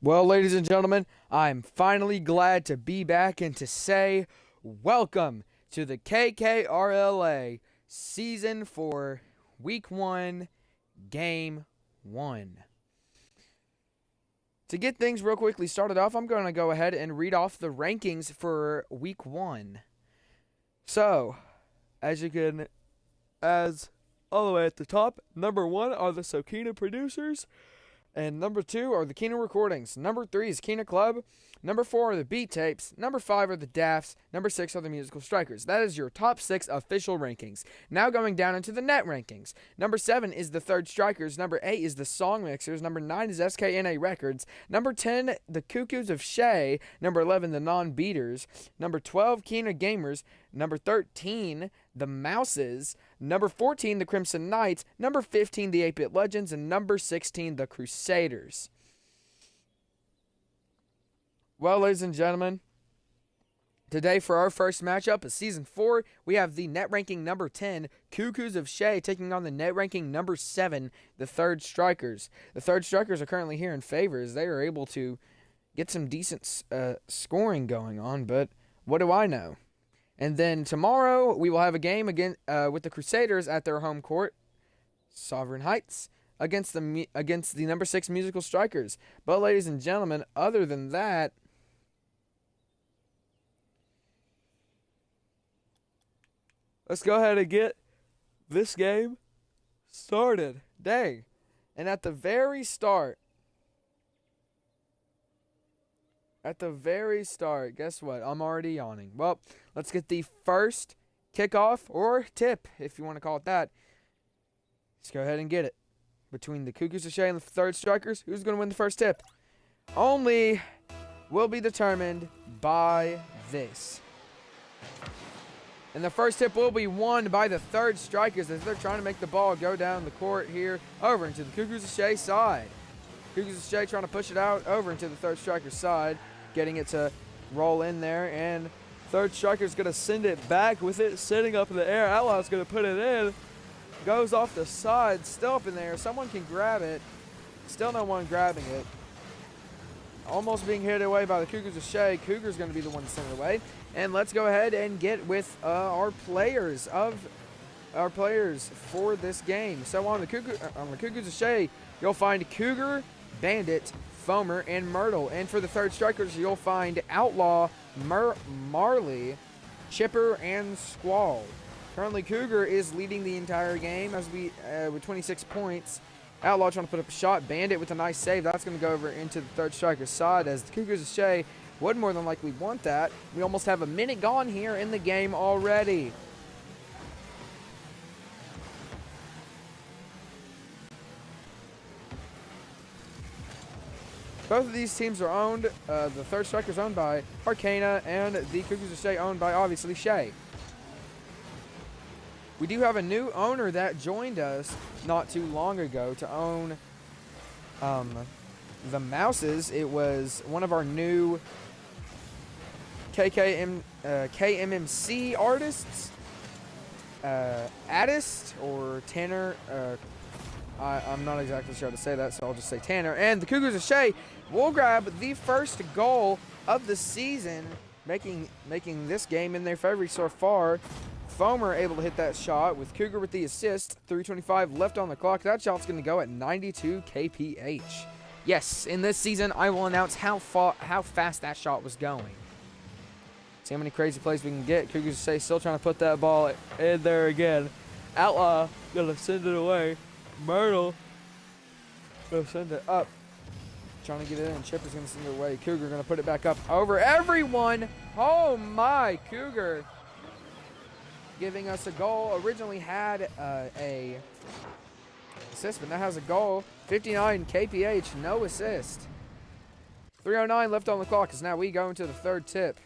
Well, ladies and gentlemen, I'm finally glad to be back and to say welcome to the KKRLA Season 4, Week 1, Game 1. To get things real quickly started off, I'm going to go ahead and read off the rankings for Week 1. So, as all the way at the top, number 1 are the Sokina producers. And number 2 are the Kina Recordings. Number 3 is Kina Club. Number 4 are the Beat Tapes. Number 5 are the Dafts. Number 6 are the Musical Strikers. That is your top 6 official rankings. Now going down into the net rankings. Number 7 is the Third Strikers. Number 8 is the Song Mixers. Number 9 is SKNA Records. Number 10, the KoKo's of SHae. Number 11, the Non-Beaters. Number 12, Kina Gamers. Number 13, the Mouses. Number 14, the Crimson Knights. Number 15, the 8-Bit Legends. And number 16, the Crusaders. Well, ladies and gentlemen, today for our first matchup of Season 4, we have the net ranking number 10, KoKo's of SHae, taking on the net ranking number 7, the Third Strikers. The Third Strikers are currently here in favor as they are able to get some decent scoring going on, but what do I know? And then tomorrow, we will have a game again with the Crusaders at their home court, Sovereign Heights, against the number 6 Musical Strikers. But, ladies and gentlemen, other than that, let's go ahead and get this game started. Dang. And at the very start, guess what? I'm already yawning. Well, let's get the first kickoff, or tip, if you want to call it that. Let's go ahead and get it. Between the KoKo's of SHae and the Third Strikers, who's going to win the first tip? Only will be determined by this. And the first tip will be won by the Third Strikers as they're trying to make the ball go down the court here over into the KoKo's of SHae side. KoKo's of SHae trying to push it out over into the Third Striker's side, getting it to roll in there, and Third Striker's going to send it back with it sitting up in the air. Outlaw's going to put it in. Goes off the side, still up in there. Someone can grab it. Still no one grabbing it. Almost being hit away by the KoKo's of SHae. Cougar's going to be the one to send it away. And let's go ahead and get with our players for this game. So on the KoKo's of SHae, you'll find Cougar, Bandit, Foamer, and Myrtle. And for the Third Strikers, you'll find Outlaw, Marley, Chipper, and Squall. Currently, Cougar is leading the entire game as with 26 points. Outlaw trying to put up a shot. Bandit with a nice save. That's going to go over into the Third Striker's side as the KoKo's of SHae would more than likely want that. We almost have a minute gone here in the game already. Both of these teams are owned. The Third Striker is owned by Arcana, and the KoKo's of SHae owned by, obviously, SHae. We do have a new owner that joined us not too long ago to own the Mouses. It was one of our new KMMC artists, Addist or Tanner. I'm not exactly sure how to say that, so I'll just say Tanner. And the KoKo's of SHae will grab the first goal of the season, making this game in their favor so far. Foamer able to hit that shot with Cougar with the assist. 3:25 left on the clock. That shot's going to go at 92 kph. Yes, in this season, I will announce how fast that shot was going. See how many crazy plays we can get. KoKo's of SHae still trying to put that ball in there again. Outlaw going to send it away. Myrtle going to send it up. Trying to get it in. Chipper's going to send it away. Cougar going to put it back up over everyone. Oh my, Cougar giving us a goal. Originally had a assist, but now has a goal. 59 kph, no assist. 3:09 left on the clock as now we go into the third tip.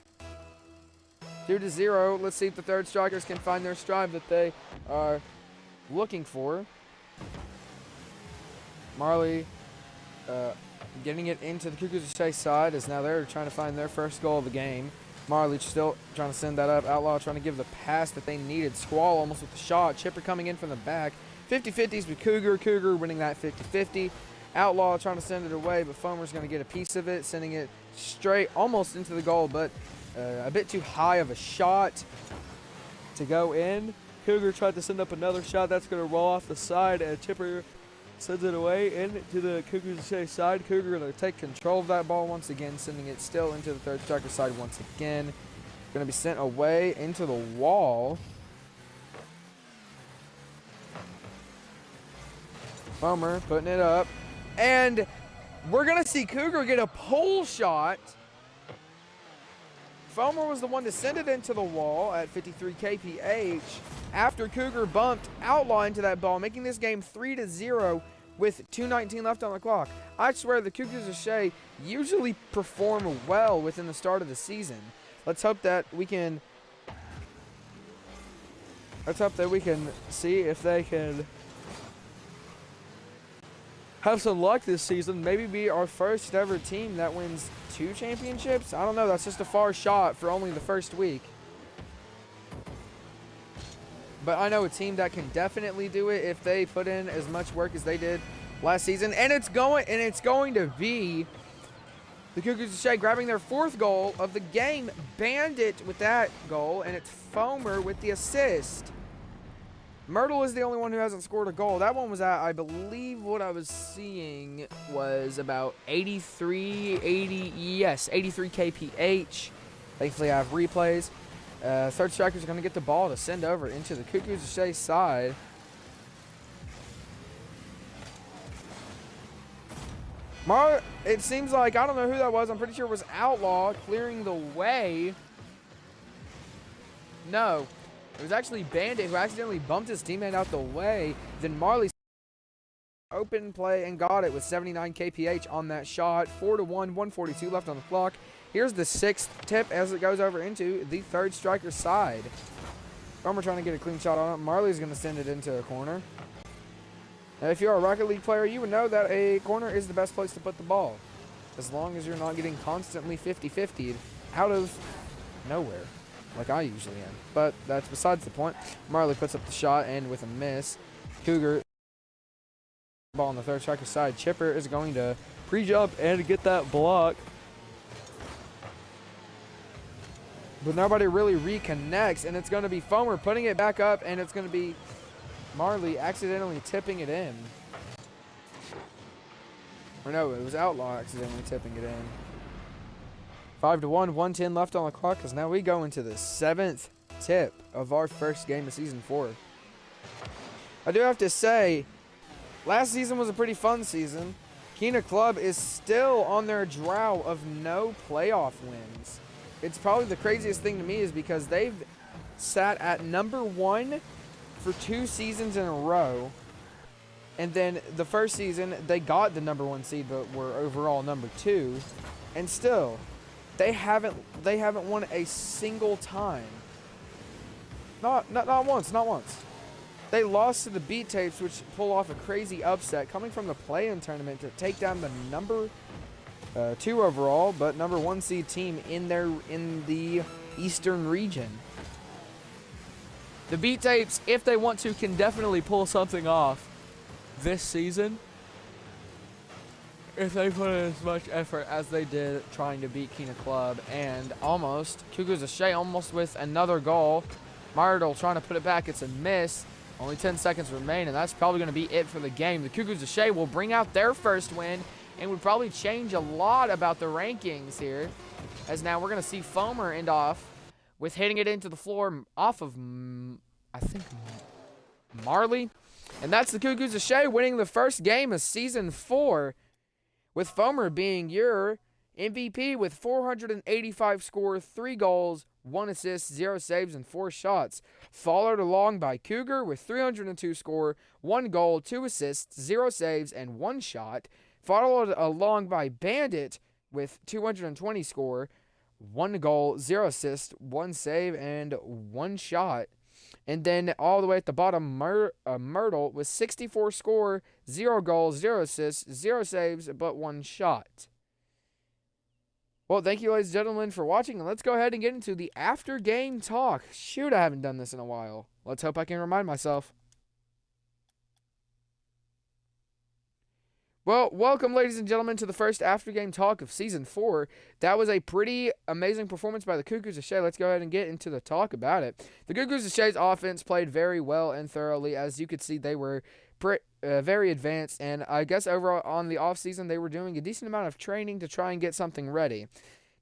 2-0. Let's see if the Third Strikers can find their stride that they are looking for. Marley getting it into the KoKo's of SHae side as now they're trying to find their first goal of the game. Marley still trying to send that up. Outlaw trying to give the pass that they needed. Squall almost with the shot. Chipper coming in from the back. 50-50s with Cougar. Cougar winning that 50-50. Outlaw trying to send it away, but Foamer's going to get a piece of it, sending it straight almost into the goal, but a bit too high of a shot to go in. Cougar tried to send up another shot. That's going to roll off the side, and Chipper sends it away into the Cougars SHae side. Cougar going to take control of that ball once again, sending it still into the third striker side once again. Going to be sent away into the wall. Foamer putting it up. And we're going to see Cougar get a pole shot. Foamer was the one to send it into the wall at 53 kph after Cougar bumped Outlaw into that ball, making this game 3-0 with 2:19 left on the clock. I swear the Cougars SHae usually perform well within the start of the season. Let's hope that we can see if they can have some luck this season. Maybe be our first ever team that wins 2 championships. I don't know. That's just a far shot for only the first week. But I know a team that can definitely do it if they put in as much work as they did last season. And it's going to be the Cougars SHae grabbing their 4th goal of the game. Bandit with that goal, and it's Foamer with the assist. Myrtle is the only one who hasn't scored a goal. That one was at, I believe what I was seeing was about 83 kph. Thankfully I have replays. Third strikers are going to get the ball to send over into the Cougars SHae side. It seems like, I don't know who that was. I'm pretty sure it was Outlaw clearing the way. No. It was actually Bandit who accidentally bumped his teammate out the way. Then Marley open play and got it with 79 kph on that shot. 4-1, 142 left on the clock. Here's the 6th tip as it goes over into the third striker side. Foamer trying to get a clean shot on it. Marley's going to send it into a corner. Now, if you're a Rocket League player, you would know that a corner is the best place to put the ball, as long as you're not getting constantly 50-50'd out of nowhere, like I usually am. But that's besides the point. Marley puts up the shot, and with a miss, Cougar ball on the third striker side. Chipper is going to pre-jump and get that block, but nobody really reconnects, and it's going to be Foamer putting it back up, and it's going to be Marley accidentally tipping it in. Or no, it was Outlaw accidentally tipping it in. 5-1, 110 left on the clock, because now we go into the 7th tip of our first game of Season 4. I do have to say, last season was a pretty fun season. Kina Club is still on their drought of no playoff wins. It's probably the craziest thing to me is because they've sat at #1 for 2 seasons in a row. And then the first season, they got the #1 seed, but were overall #2. And still, they haven't won a single time. Not once. They lost to the Beat Tapes, which pull off a crazy upset, coming from the play-in tournament to take down the #2 overall, but #1 seed team in the Eastern region. The Beat Tapes, if they want to, can definitely pull something off this season if they put in as much effort as they did trying to beat Kina Club. And almost, Cougars SHae almost with another goal. Myrtle trying to put it back. It's a miss. Only 10 seconds remain, and that's probably going to be it for the game. The Cougars SHae will bring out their first win and would probably change a lot about the rankings here, as now we're going to see Foamer end off with hitting it into the floor off of, I think, Marley. And that's the Cougars SHae winning the first game of Season 4, with Foamer being your MVP with 485 score, 3 goals, 1 assist, 0 saves, and 4 shots. Followed along by Cougar with 302 score, 1 goal, 2 assists, 0 saves, and 1 shot. Followed along by Bandit with 220 score, 1 goal, 0 assists, 1 save, and 1 shot. And then all the way at the bottom, Myrtle with 64 score, 0 goals, 0 assists, 0 saves, but 1 shot. Well, thank you, ladies and gentlemen, for watching, and let's go ahead and get into the after-game talk. Shoot, I haven't done this in a while. Let's hope I can remind myself. Well, welcome, ladies and gentlemen, to the first after-game talk of Season 4. That was a pretty amazing performance by the KoKo's of SHae. Let's go ahead and get into the talk about it. The KoKo's of SHae's offense played very well and thoroughly. As you could see, they were very advanced, and I guess overall on the offseason, they were doing a decent amount of training to try and get something ready.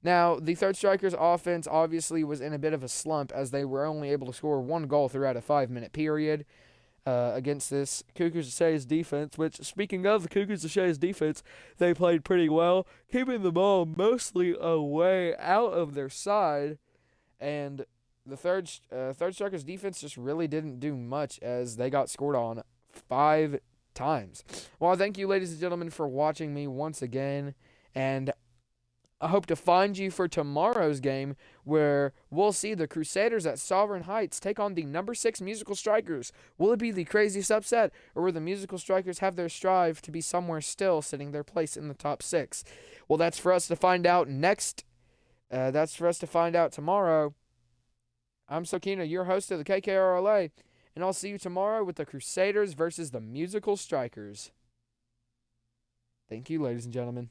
Now, the Third Strikers' offense obviously was in a bit of a slump as they were only able to score one goal throughout a 5-minute period. Against this KoKo's of SHae's defense, which, speaking of the KoKo's of SHae's defense, they played pretty well, keeping the ball mostly away out of their side, and the Third Strikers' defense just really didn't do much as they got scored on 5 times. Well, thank you, ladies and gentlemen, for watching me once again, and I hope to find you for tomorrow's game where we'll see the Crusaders at Sovereign Heights take on the number 6 Musical Strikers. Will it be the craziest upset, or will the Musical Strikers have their strive to be somewhere still sitting their place in the top 6? Well, that's for us to find out that's for us to find out tomorrow. I'm Sokina, your host of the KKRLA, and I'll see you tomorrow with the Crusaders versus the Musical Strikers. Thank you, ladies and gentlemen.